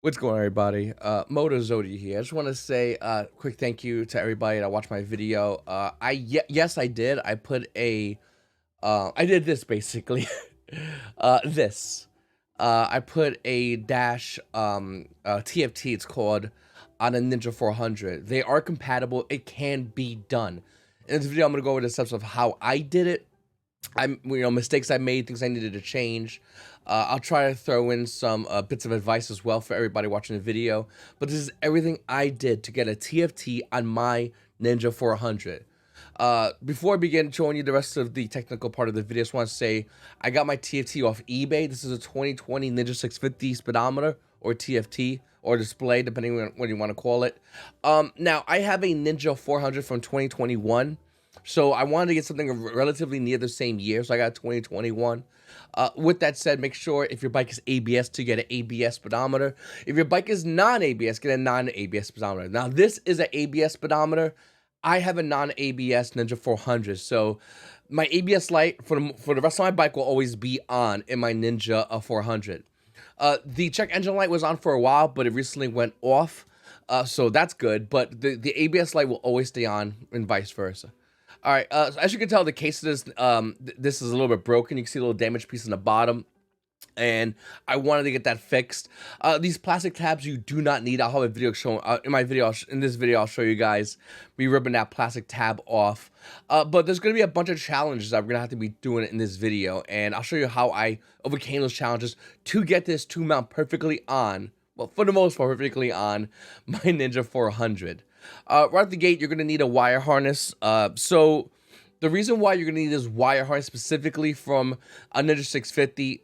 What's going on, everybody? MotoZodia here. I just want to say a quick thank you to everybody that watched my video. Yes, I did. I did this basically. This. I put a dash TFT. It's called on a Ninja 400. They are compatible. It can be done. In this video, I'm gonna go over the steps of how I did it. Mistakes I made, things I needed to change. I'll try to throw in some bits of advice as well for everybody watching the video. But this is everything I did to get a TFT on my Ninja 400. Before I begin showing you the rest of the technical part of the video, I just want to say I got my TFT off eBay. This is a 2020 Ninja 650 speedometer, or TFT, or display, depending on what you want to call it. Now, I have a Ninja 400 from 2021. So I wanted to get something relatively near the same year, so I got 2021. With that said, make sure if your bike is ABS to get an ABS speedometer. If your bike is non-ABS, get a non-ABS speedometer. Now, this is an ABS speedometer. I have a non-ABS Ninja 400, so my ABS light for the rest of my bike will always be on in my Ninja 400. The check engine light was on for a while, but it recently went off, so that's good. But the ABS light will always stay on, and vice versa. All right, so as you can tell, the case of this is a little bit broken. You can see a little damaged piece in the bottom, and I wanted to get that fixed. These plastic tabs you do not need. I'll have a video showing in this video. I'll show you guys me ripping that plastic tab off. But there's going to be a bunch of challenges that we're going to have to be doing in this video, and I'll show you how I overcame those challenges to get this to mount perfectly on. Well, for the most part, perfectly on my Ninja 400. Right out the gate, you're going to need a wire harness. So the reason why you're going to need this wire harness specifically from a Ninja 650,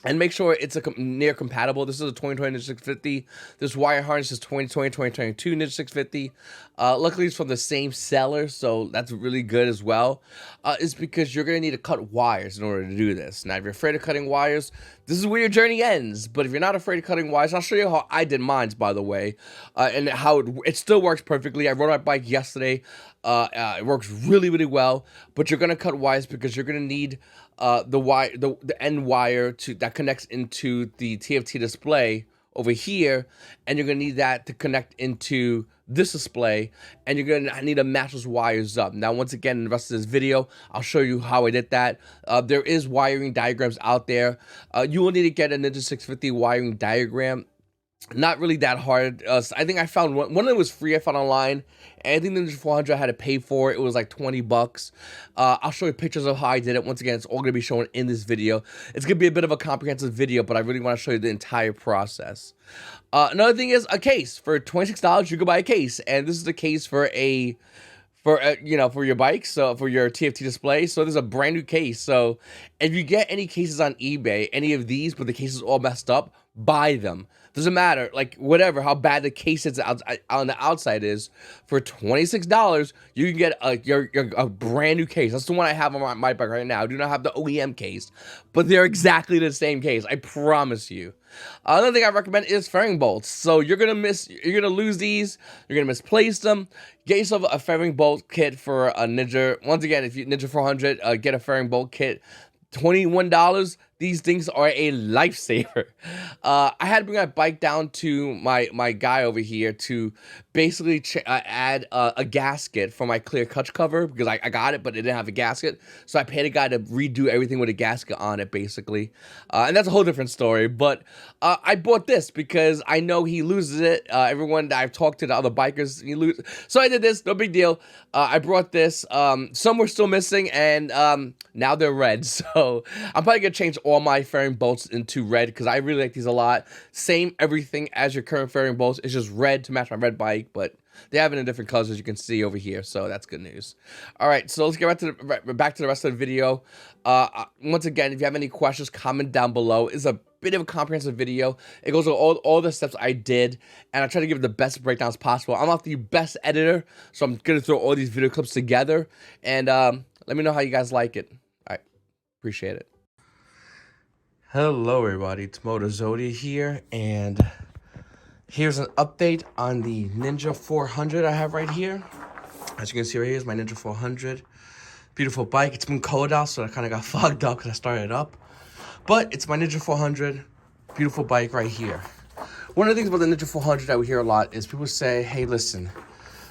and make sure it's near compatible. This is a 2020 Ninja 650. This wire harness is 2020, 2022 Ninja 650. Luckily, it's from the same seller, so that's really good as well. It's because you're going to need to cut wires in order to do this. Now, if you're afraid of cutting wires, this is where your journey ends. But if you're not afraid of cutting wires, I'll show you how I did mine, by the way, and how it still works perfectly. I rode my bike yesterday. It works really, really well. But you're going to cut wires because you're going to need the end wire that connects into the TFT display over here, and you're gonna need that to connect into this display, and you're gonna need to match those wires up. Now, once again, in the rest of this video, I'll show you how I did that. There is wiring diagrams out there. You will need to get a Ninja 650 wiring diagram. Not really that hard. I think I found one that was free. I found online. And I think the Ninja 400 I had to pay for. It was like 20 bucks. I'll show you pictures of how I did it. Once again, it's all going to be shown in this video. It's going to be a bit of a comprehensive video, but I really want to show you the entire process. Another thing is a case. For $26, you can buy a case. And this is the case for for your bike, so for your TFT display. So there's a brand new case. So if you get any cases on eBay, any of these, but the case is all messed up, buy them. Doesn't matter, like, whatever, how bad the case is on the outside is. For $26, you can get a brand new case. That's the one I have on my bike right now. I do not have the OEM case, but they're exactly the same case. I promise you. Another thing I recommend is fairing bolts. So you're gonna lose these. You're gonna misplace them. Get yourself a fairing bolt kit for a Ninja. Once again, if you Ninja 400, get a fairing bolt kit. $21. These things are a lifesaver. I had to bring my bike down to my guy over here to basically add a gasket for my clear clutch cover, because I got it, but it didn't have a gasket. So I paid a guy to redo everything with a gasket on it, basically. And that's a whole different story. But I bought this because I know he loses it. Everyone that I've talked to, the other bikers, he loses. So I did this, no big deal. I brought this. Some were still missing, and now they're red. So I'm probably going to change all my fairing bolts into red because I really like these a lot. Same everything as your current fairing bolts. It's just red to match my red bike, but they have it in different colors, as you can see over here, so that's good news. All right, so let's get back to the rest of the video. Once again, if you have any questions, comment down below. It's a bit of a comprehensive video. It goes over all the steps I did, and I try to give the best breakdowns possible. I'm not the best editor, so I'm gonna throw all these video clips together, and let me know how you guys like it. All right, appreciate it. Hello everybody, it's MotoZodia here, and here's an update on the Ninja 400 I have right here. As you can see right here is my Ninja 400. Beautiful bike. It's been cold out, so I kind of got fogged up because I started it up. But it's my Ninja 400. Beautiful bike right here. One of the things about the Ninja 400 that we hear a lot is people say, hey, listen,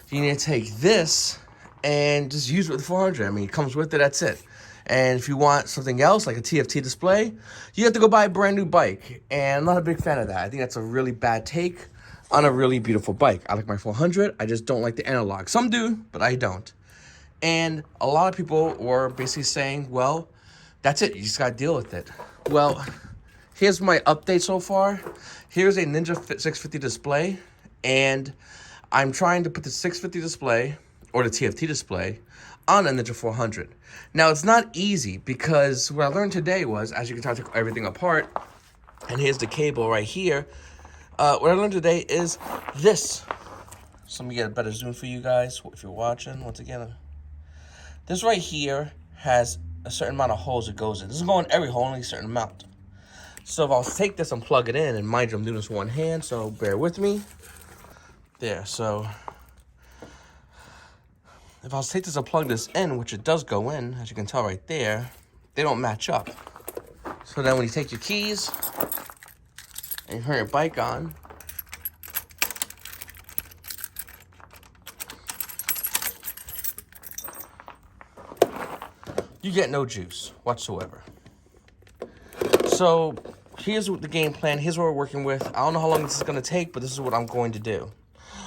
you need to take this and just use it with the 400. I mean, it comes with it, that's it. And if you want something else, like a TFT display, you have to go buy a brand new bike. And I'm not a big fan of that. I think that's a really bad take on a really beautiful bike. I like my 400. I just don't like the analog. Some do, but I don't. And a lot of people were basically saying, well, that's it. You just got to deal with it. Well, here's my update so far. Here's a Ninja 650 display. And I'm trying to put the 650 display, or the TFT display, on a Ninja 400. Now, it's not easy because what I learned today was, as you can tell, I took everything apart. And here's the cable right here. What I learned today is this. So let me get a better zoom for you guys if you're watching. Once again, this right here has a certain amount of holes it goes in. This is going every hole, only a certain amount. So if I was to take this and plug it in, and mind you, I'm doing this one hand, so bear with me. There, so if I was to take this and plug this in, which it does go in, as you can tell right there, they don't match up. So then when you take your keys and you turn your bike on, you get no juice whatsoever. So here's the game plan. Here's what we're working with. I don't know how long this is going to take, but this is what I'm going to do.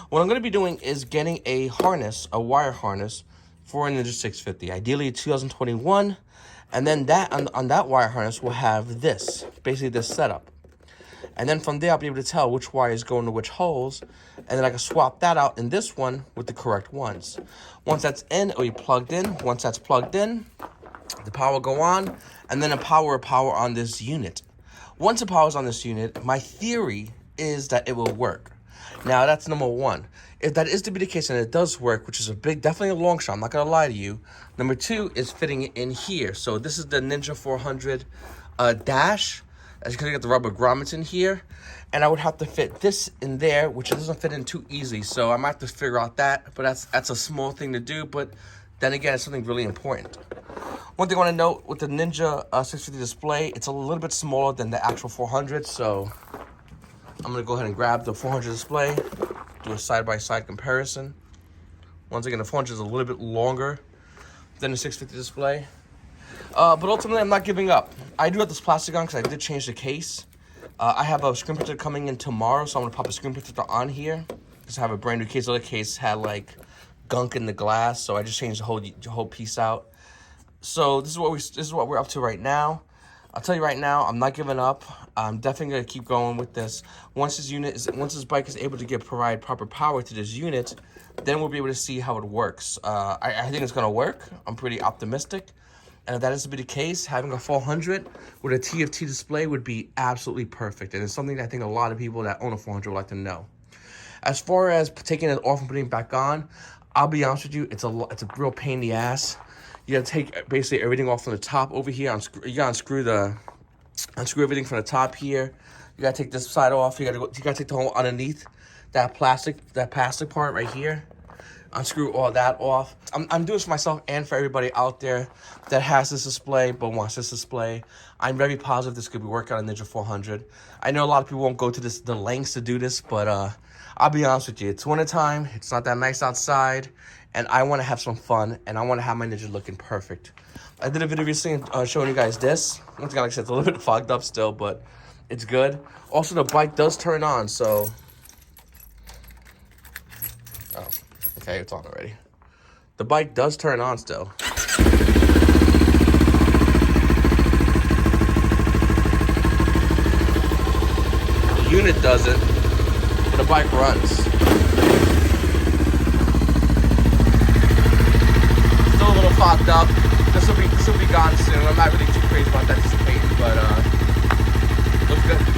What I'm going to be doing is getting a harness, a wire harness, for a Ninja 650. Ideally 2021. And then that on that wire harness will have this, basically this setup. And then from there, I'll be able to tell which wires go into which holes. And then I can swap that out in this one with the correct ones. Once that's in, it'll be plugged in. Once that's plugged in, the power will go on, and then a power on this unit. Once the power's on this unit, my theory is that it will work. Now, that's number one. If that is to be the case and it does work, which is definitely a long shot, I'm not going to lie to you. Number two is fitting it in here. So this is the Ninja 400 dash. As you can get the rubber grommets in here. And I would have to fit this in there, which doesn't fit in too easily. So I might have to figure out that. But that's a small thing to do. But then again, it's something really important. One thing I want to note with the Ninja 650 display, it's a little bit smaller than the actual 400. So I'm going to go ahead and grab the 400 display, do a side-by-side comparison. Once again, the 400 is a little bit longer than the 650 display. But ultimately, I'm not giving up. I do have this plastic on because I did change the case. I have a screen protector coming in tomorrow, so I'm going to pop a screen protector on here. Because I have a brand new case. The other case had, like, gunk in the glass, so I just changed the whole piece out. So this is what we're up to right now. I'll tell you right now, I'm not giving up. I'm definitely gonna keep going with this. Once this bike is able to provide proper power to this unit, then we'll be able to see how it works. I think it's gonna work. I'm pretty optimistic. And if that is to be the case, having a 400 with a TFT display would be absolutely perfect. And it's something that I think a lot of people that own a 400 would like to know. As far as taking it off and putting it back on, I'll be honest with you, it's a real pain in the ass. You gotta take basically everything off from the top over here. You gotta unscrew everything from the top here. You gotta take this side off. You gotta take the whole underneath that plastic part right here. Unscrew all that off. I'm doing this for myself and for everybody out there that has this display but wants this display. I'm very positive this could be working on a Ninja 400. I know a lot of people won't go to the lengths to do this, but I'll be honest with you. It's wintertime. It's not that nice outside. And I want to have some fun, and I want to have my Ninja looking perfect. I did a video recently showing you guys this. Once again, like I said, it's a little bit fogged up still, but it's good. Also, the bike does turn on, so... Oh, okay, it's on already. The bike does turn on still. The unit doesn't, but the bike runs. A little fogged up. This will be gone soon. I'm not really too crazy about that dissipating, but looks good.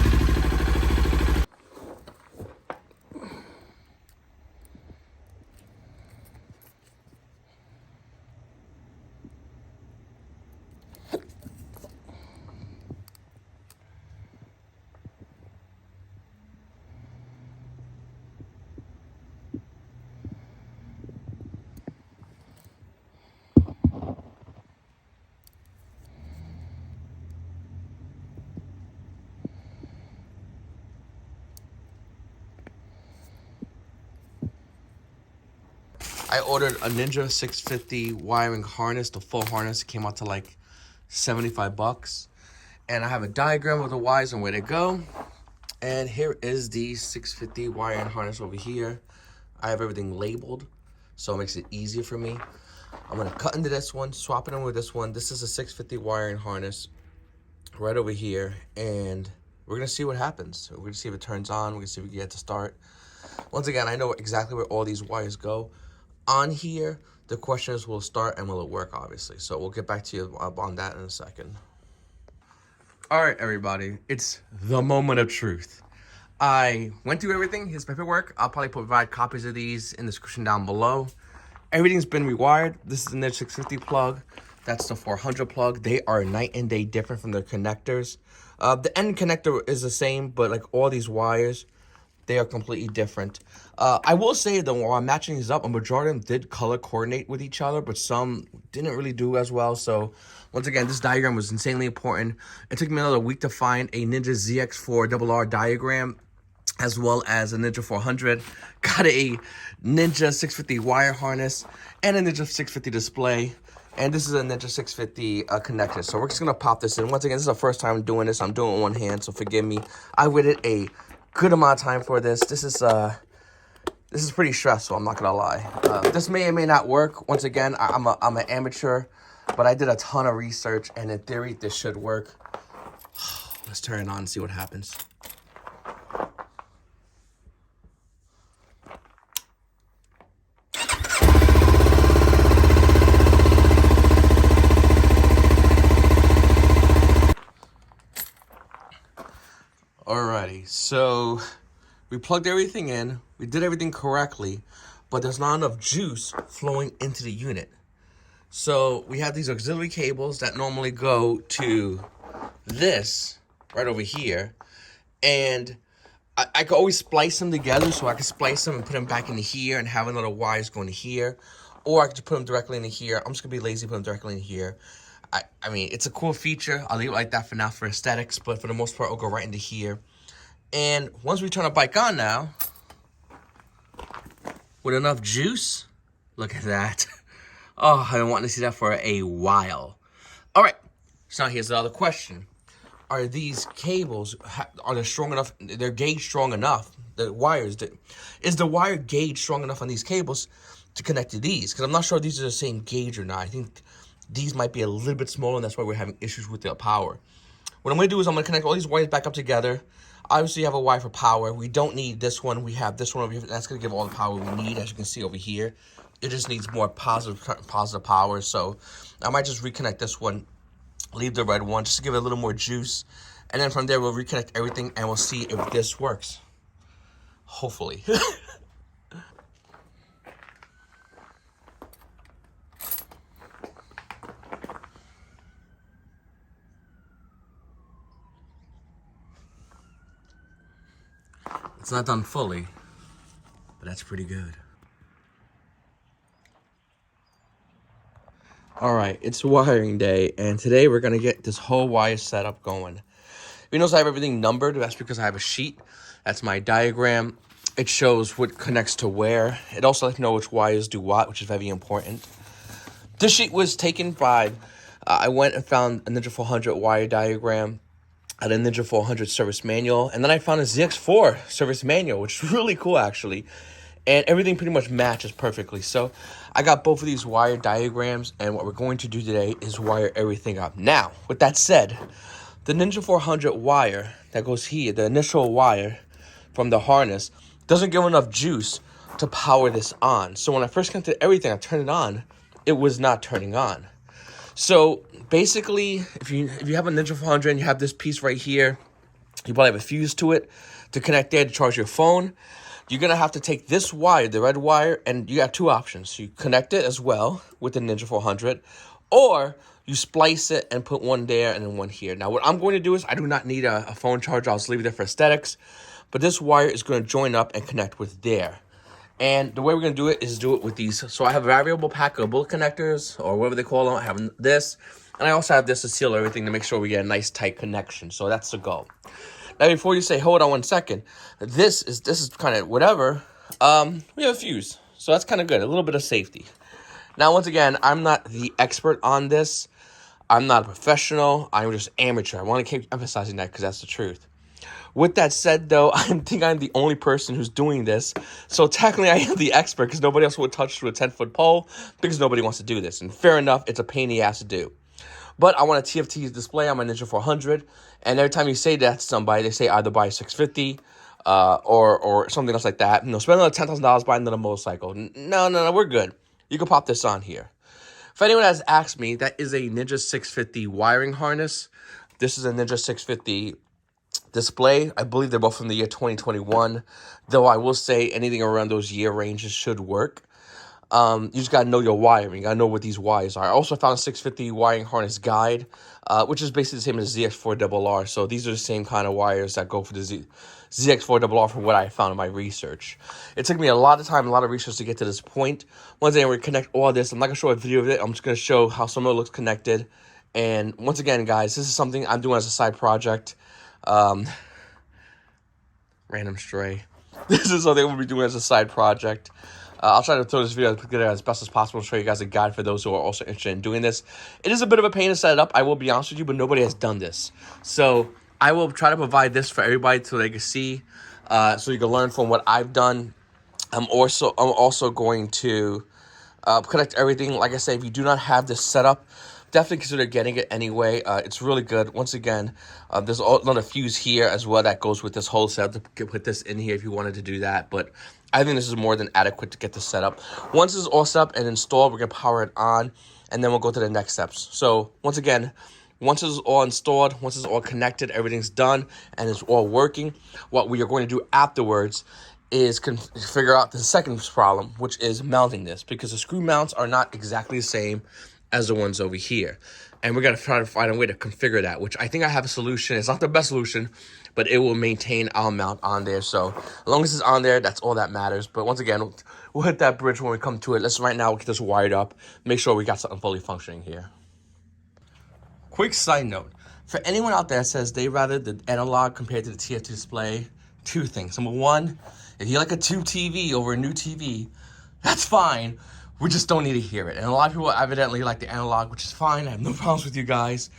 I ordered a Ninja 650 wiring harness, the full harness. It came out to like 75 bucks. And I have a diagram of the wires and where they go. And here is the 650 wiring harness over here. I have everything labeled, so it makes it easier for me. I'm gonna cut into this one, swap it in with this one. This is a 650 wiring harness right over here. And we're gonna see what happens. We're gonna see if it turns on. We're gonna see if we can get to start. Once again, I know exactly where all these wires go. On here, the question is, will it start and will it work, obviously. So we'll get back to you on that in a second. All right, everybody, it's the moment of truth. I went through everything, his paperwork. I'll probably provide copies of these in the description down below. Everything's been rewired. This is the Ninja 650 plug. That's the 400 plug. They are night and day different from their connectors. The end connector is the same, but like all these wires, they are completely different. I will say though, while I'm matching these up, a majority of them did color coordinate with each other, but some didn't really do as well. So once again, this diagram was insanely important. It took me another week to find a Ninja ZX4RR diagram, as well as a Ninja 400. Got a Ninja 650 wire harness and a Ninja 650 display. And this is a Ninja 650 connector. So we're just gonna pop this in. Once again, this is the first time doing this. I'm doing it with one hand, so forgive me. I waited a good amount of time for this. This is pretty stressful, I'm not gonna lie. This may or may not work. Once again, I'm an amateur, but I did a ton of research, and in theory, this should work. Let's turn it on and see what happens. Alrighty, so we plugged everything in, we did everything correctly, but there's not enough juice flowing into the unit. So we have these auxiliary cables that normally go to this right over here, and I could always splice them together, so I could splice them and put them back into here and have another wires going to here, or I could just put them directly into here. I'm just gonna be lazy, put them directly in here. I mean, it's a cool feature. I'll leave it like that for now for aesthetics, but for the most part, I'll go right into here. And once we turn our bike on now, with enough juice, look at that. Oh, I've been wanting to see that for a while. All right, so now here's the other question. Are these cables, are they strong enough, they're gauge strong enough, the wires, is the wire gauge strong enough on these cables to connect to these? Because I'm not sure if these are the same gauge or not. I think these might be a little bit smaller, and that's why we're having issues with the power. What I'm going to do is I'm going to connect all these wires back up together. Obviously, you have a wire for power. We don't need this one. We have this one over here. That's going to give all the power we need, as you can see over here. It just needs more positive power. So I might just reconnect this one, leave the red one, just to give it a little more juice. And then from there, we'll reconnect everything, and we'll see if this works. Hopefully. It's not done fully, but that's pretty good. All right, it's wiring day, and today we're gonna get this whole wire setup going. You notice I have everything numbered. That's because I have a sheet. That's my diagram. It shows what connects to where. It also lets me know which wires do what, which is very important. This sheet was taken by, I went and found a Ninja 400 wire diagram, a Ninja 400 service manual, and then I found a ZX4 service manual, which is really cool actually, and everything pretty much matches perfectly. So I got both of these wire diagrams, and what we're going to do today is wire everything up. Now, with that said, the Ninja 400 wire that goes here, the initial wire from the harness, doesn't give enough juice to power this on. So when I first connected everything, I turned it on, it was not turning on. So basically, if you have a Ninja 400 and you have this piece right here, you probably have a fuse to it to connect there to charge your phone. You're going to have to take this wire, the red wire, and you have two options. You connect it as well with the Ninja 400, or you splice it and put one there and then one here. Now, what I'm going to do is I do not need a phone charger. I'll just leave it there for aesthetics. But this wire is going to join up and connect with there. And the way we're going to do it is do it with these. So I have a variable pack of bullet connectors, or whatever they call them. I have this. And I also have this to seal everything to make sure we get a nice tight connection. So that's the goal. Now, before you say, hold on one second, this is kind of whatever, we have a fuse. So that's kind of good, a little bit of safety. Now, once again, I'm not the expert on this. I'm not a professional. I'm just amateur. I want to keep emphasizing that because that's the truth. With that said, though, I think I'm the only person who's doing this. So technically, I am the expert because nobody else would touch to a 10-foot pole because nobody wants to do this. And fair enough, it's a pain in the ass to do. But I want a TFT display on my Ninja 400. And every time you say that to somebody, they say either buy a 650 or something else like that. Spend another $10,000 buying another motorcycle. No, we're good. You can pop this on here. If anyone has asked me, that is a Ninja 650 wiring harness. This is a Ninja 650 display. I believe they're both from the year 2021, though I will say anything around those year ranges should work. You just got to know your wiring. You got to know what these wires are. I also found a 650 wiring harness guide, which is basically the same as ZX4RR. So these are the same kind of wires that go for the ZX4RR from what I found in my research. It took me a lot of time, a lot of research to get to this point. Once again, we're going to connect all this. I'm not going to show a video of it. I'm just going to show how some of it looks connected. And once again, guys, this is something I'm doing as a side project. Random stray. This is something we'll be doing as a side project. I'll try to throw this video together as best as possible and show you guys a guide for those who are also interested in doing this. It is a bit of a pain to set it up, I will be honest with you, but nobody has done this. So I will try to provide this for everybody so they can see, so you can learn from what I've done. I'm also going to connect everything. Like I say, if you do not have this set up, definitely consider getting it anyway. It's really good. Once again, there's another fuse here as well that goes with this whole setup to put this in here if you wanted to do that. But I think this is more than adequate to get this set up. Once it's all set up and installed, we're going to power it on, and then we'll go to the next steps. So once again, once it's all installed, once it's all connected, everything's done, and it's all working, what we are going to do afterwards is figure out the second problem, which is mounting this, because the screw mounts are not exactly the same as the ones over here. And we're going to try to find a way to configure that, which I think I have a solution. It's not the best solution, but it will maintain our mount on there. So as long as it's on there, that's all that matters. But once again, we'll hit that bridge when we come to it. Let's right now get this wired up, make sure we got something fully functioning here. Quick side note. For anyone out there that says they rather the analog compared to the TFT display, two things. Number one, if you like a tube TV over a new TV, that's fine. We just don't need to hear it. And a lot of people evidently like the analog, which is fine. I have no problems with you guys.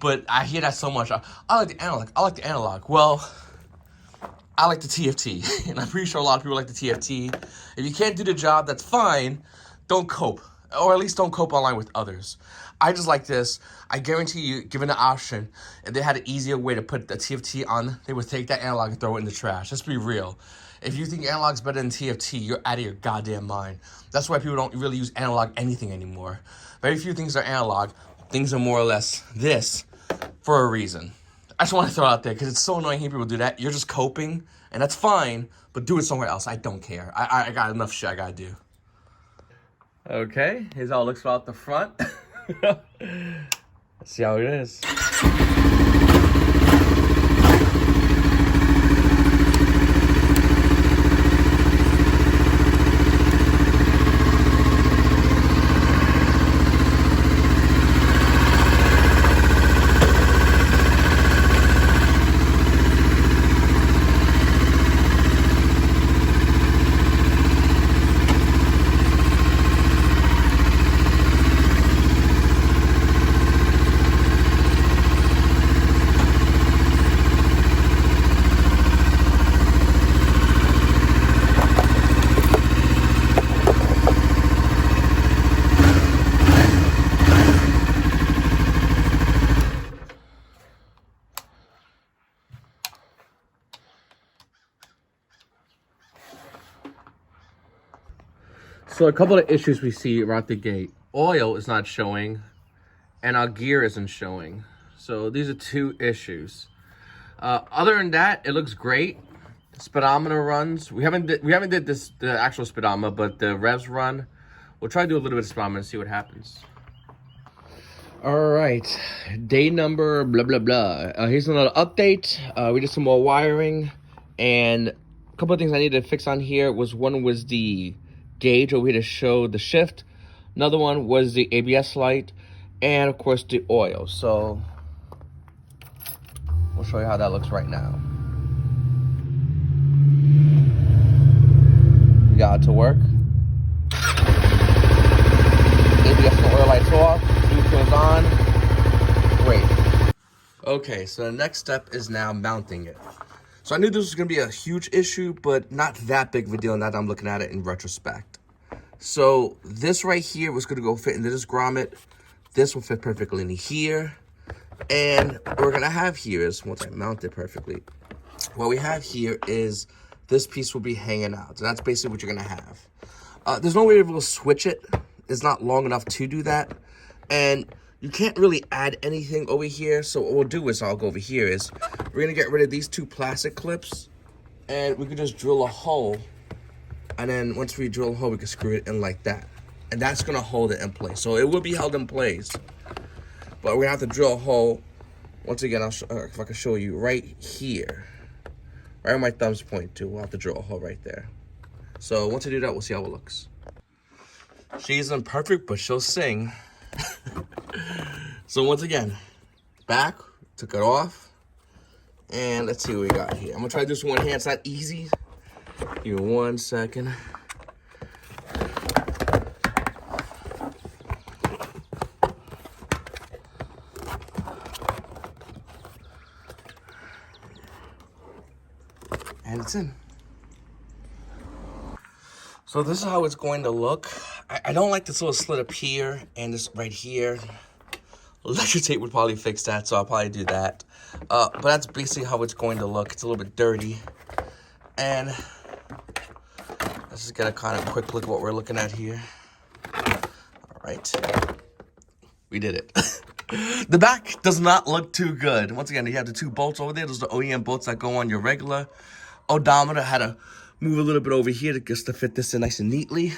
But I hear that so much. I like the analog. I like the analog. Well, I like the TFT. And I'm pretty sure a lot of people like the TFT. If you can't do the job, that's fine. Don't cope. Or at least don't cope online with others. I just like this. I guarantee you, given the option, if they had an easier way to put the TFT on, they would take that analog and throw it in the trash. Let's be real. If you think analog's better than TFT, you're out of your goddamn mind. That's why people don't really use analog anything anymore. Very few things are analog. Things are more or less this for a reason. I just want to throw it out there because it's so annoying hearing people do that. You're just coping, and that's fine, but do it somewhere else. I don't care. I got enough shit I gotta do. Okay, here's how it looks out the front. Let's see how it is. So a couple of issues we see right out the gate. Oil is not showing, and our gear isn't showing. So these are two issues. Other than that, it looks great. Speedometer runs. We haven't did this the actual speedometer, but the revs run. We'll try to do a little bit of speedometer and see what happens. All right, day number blah blah blah. Here's another update. We did some more wiring, and a couple of things I needed to fix on here was one was the gauge over here to show the shift. Another one was the ABS light, and of course the oil. So we'll show you how that looks right now. We got it to work. ABS and oil lights off, E-turns on. Great. Okay, so the next step is now mounting it. So I knew this was gonna be a huge issue, but not that big of a deal now that I'm looking at it in retrospect. So this right here was gonna go fit into this grommet. This will fit perfectly in here. And what we're gonna have here is, once I mount it perfectly, what we have here is this piece will be hanging out. So that's basically what you're gonna have. There's no way to be able to switch it. It's not long enough to do that. And you can't really add anything over here. So what we'll do is, I'll go over here, is we're gonna get rid of these two plastic clips and we can just drill a hole. And then once we drill a hole, we can screw it in like that. And that's gonna hold it in place. So it will be held in place, but we're gonna have to drill a hole. Once again, I'll if I can show you right here, right where my thumbs point to, we'll have to drill a hole right there. So once I do that, we'll see how it looks. She isn't perfect, but she'll sing. So once again, back, took it off, and let's see what we got here. I'm gonna try to do this one hand. It's not easy. Give me 1 second. And it's in. So this is how it's going to look. I don't like this little slit up here and this right here. Electric tape would probably fix that, so I'll probably do that. But that's basically how it's going to look. It's a little bit dirty. And let's just get a kind of quick look at what we're looking at here. All right. We did it. The back does not look too good. Once again, you have the two bolts over there. Those are the OEM bolts that go on your regular odometer. I had to move a little bit over here just to fit this in nice and neatly.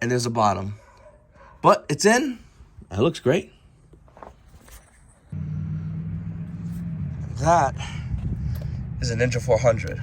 And there's a bottom. But it's in. It looks great. That is a Ninja 400.